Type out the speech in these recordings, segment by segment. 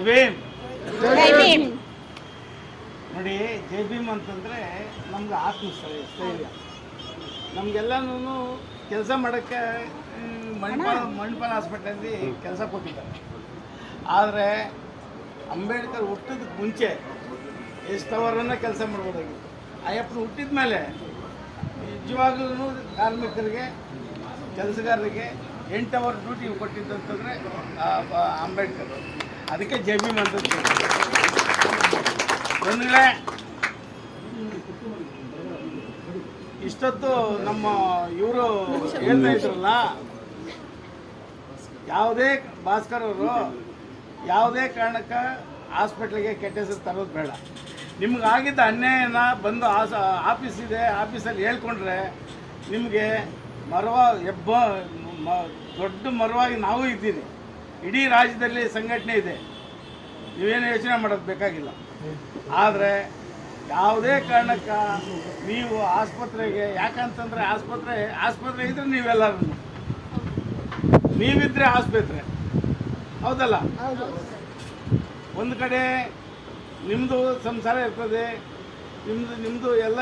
ಭೀಮ್. ಜೈ ಭೀಮ್. ನೋಡಿ, ಜೈ ಭೀಮ್ ಅಂತಂದರೆ ನಮ್ಗೆ ಆತ್ಮಸ್ಥೈರ್ಯ. ನಮಗೆಲ್ಲನೂ ಕೆಲಸ ಮಾಡೋಕ್ಕೆ ಮಣಿಪಾಲ್ ಹಾಸ್ಪಿಟಲಲ್ಲಿ ಕೆಲಸ ಕೊಟ್ಟಿದ್ದಾರೆ. ಆದರೆ ಅಂಬೇಡ್ಕರ್ ಹುಟ್ಟೋದಕ್ಕೆ ಮುಂಚೆ ಎಷ್ಟು ಅವರನ್ನು ಕೆಲಸ ಮಾಡ್ಬೋದಾಗಿತ್ತು. ಅಯ್ಯಪ್ಪನ ಹುಟ್ಟಿದ ಮೇಲೆ ನಿಜವಾಗ್ಲೂ ಕಾರ್ಮಿಕರಿಗೆ, ಕೆಲಸಗಾರರಿಗೆ 8 ಅವರ್ ಡ್ಯೂಟಿ ಕೊಟ್ಟಿದ್ದಂತಂದರೆ ಅಂಬೇಡ್ಕರ್. ಅದಕ್ಕೆ ಜೈ ಭೀಮ್ ಅಂತ ಬಂದರೆ ಇಷ್ಟೊತ್ತು ನಮ್ಮ ಇವರು ಹೇಳ್ತಾ ಇದ್ರಲ್ಲ, ಯಾವುದೇ ಭಾಸ್ಕರ್ ಅವರು ಯಾವುದೇ ಕಾರಣಕ್ಕೆ ಹಾಸ್ಪಿಟ್ಲಿಗೆ ಕೆಟ್ಟ ಹೆಸರು ತರೋದು ಬೇಡ. ನಿಮ್ಗಾಗಿದ್ದ ಅನ್ಯಾಯನ ಬಂದು ಆಫೀಸಲ್ಲಿ ಹೇಳ್ಕೊಂಡ್ರೆ ನಿಮಗೆ ದೊಡ್ಡ ಮರವಾಗಿ ನಾವು ಇದ್ದೀವಿ. ಇಡೀ ರಾಜ್ಯದಲ್ಲಿ ಸಂಘಟನೆ ಇದೆ, ನೀವೇನು ಯೋಚನೆ ಮಾಡೋದು ಬೇಕಾಗಿಲ್ಲ. ಆದರೆ ಯಾವುದೇ ಕಾರಣಕ್ಕೆ ನೀವು ಆಸ್ಪತ್ರೆಗೆ, ಯಾಕಂತಂದರೆ ಆಸ್ಪತ್ರೆ ಇದ್ರೆ ನೀವಿದ್ರೆ ಆಸ್ಪತ್ರೆ, ಹೌದಲ್ಲ? ಒಂದು ಕಡೆ ನಿಮ್ಮದು ಸಂಸಾರ ಇರ್ತದೆ, ನಿಮ್ಮದು ಎಲ್ಲ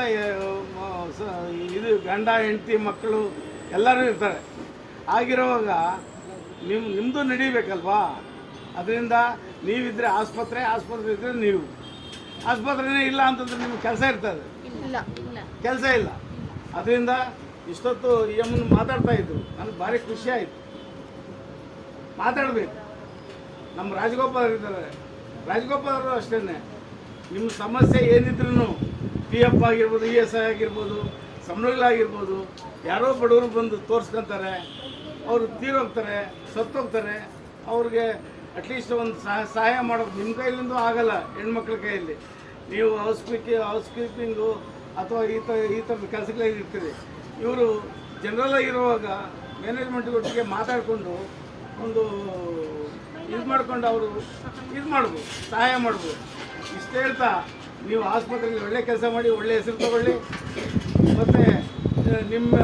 ಇದು ಗಂಡ ಹೆಂಡತಿ ಮಕ್ಕಳು ಎಲ್ಲರೂ ಇರ್ತಾರೆ. ಆಗಿರುವಾಗ ನಿಮ್ಮದು ನಡೀಬೇಕಲ್ವಾ? ಅದರಿಂದ ನೀವಿದ್ರೆ ಆಸ್ಪತ್ರೆ ಇದ್ದರೆ ನೀವು. ಆಸ್ಪತ್ರೆನೇ ಇಲ್ಲ ಅಂತಂದ್ರೆ ನಿಮ್ಗೆ ಕೆಲಸ ಇರ್ತದೆ, ಕೆಲಸ ಇಲ್ಲ. ಅದರಿಂದ ಇಷ್ಟೊತ್ತು ಈ ಅಮ್ಮನ ಮಾತಾಡ್ತಾ ಇದ್ರು, ನನಗೆ ಭಾರಿ ಖುಷಿ ಆಯಿತು. ಮಾತಾಡಬೇಕು. ನಮ್ಮ ರಾಜಗೋಪಾಲ್ ಇದ್ದಾರೆ, ರಾಜಗೋಪಾಲ್ ಅವರು ಅಷ್ಟೇ. ನಿಮ್ಮ ಸಮಸ್ಯೆ ಏನಿದ್ರು PF ಆಗಿರ್ಬೋದು, ESI ಆಗಿರ್ಬೋದು, ಸಂಬಳಗಳಾಗಿರ್ಬೋದು, ಯಾರೋ ಬಡವರು ಬಂದು ತೋರಿಸ್ಕೊತಾರೆ, ಅವರು ತೀರೋಗ್ತಾರೆ, ಸತ್ತೋಗ್ತಾರೆ. ಅವ್ರಿಗೆ ಅಟ್ಲೀಸ್ಟ್ ಒಂದು ಸಹಾಯ ಮಾಡೋದು ನಿಮ್ಮ ಕೈಲಿಂದ ಆಗಲ್ಲ, ಹೆಣ್ಮಕ್ಳ ಕೈಯಲ್ಲಿ. ನೀವು ಹೌಸ್ ಕೀಪಿಂಗು ಅಥವಾ ಈ ಥರದ ಕೆಲಸಗಳಲ್ಲಿ ಇರ್ತೀರಿ. ಇವರು ಜನರಲ್ಲಾಗಿರುವಾಗ ಮ್ಯಾನೇಜ್ಮೆಂಟ್ಗೊಟ್ಟಿಗೆ ಮಾತಾಡಿಕೊಂಡು ಒಂದು ಇದು ಮಾಡ್ಕೊಂಡು ಅವರು ಇದು ಮಾಡ್ಬೋದು, ಸಹಾಯ ಮಾಡ್ಬೋದು. ಇಷ್ಟು ಹೇಳ್ತಾ ನೀವು ಆಸ್ಪತ್ರೆಯಲ್ಲಿ ಒಳ್ಳೆ ಕೆಲಸ ಮಾಡಿ, ಒಳ್ಳೆ ಹೆಸರು ತಗೊಳ್ಳಿ. ಮತ್ತು ನಿಮ್ಮ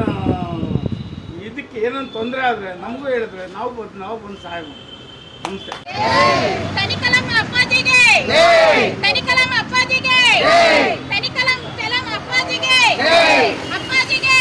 ಇದಕ್ಕೆ ಏನೊಂದು ತೊಂದರೆ ಆದರೆ ನಮಗೂ ಹೇಳಿದ್ರೆ ನಾವು ಬಂದು ಸಹಾಯ ಮಾಡಿ. ನಮಸ್ತೆ. ತನಿಕಲಂ ಅಪ್ಪಾಜಿಗೆ, ತನಿಕಲಂ ಅಪ್ಪಾಜಿಗೆ, ತನಿಕಲಂ ಅಪ್ಪಾಜಿಗೆ, ಅಪ್ಪಾಜಿಗೆ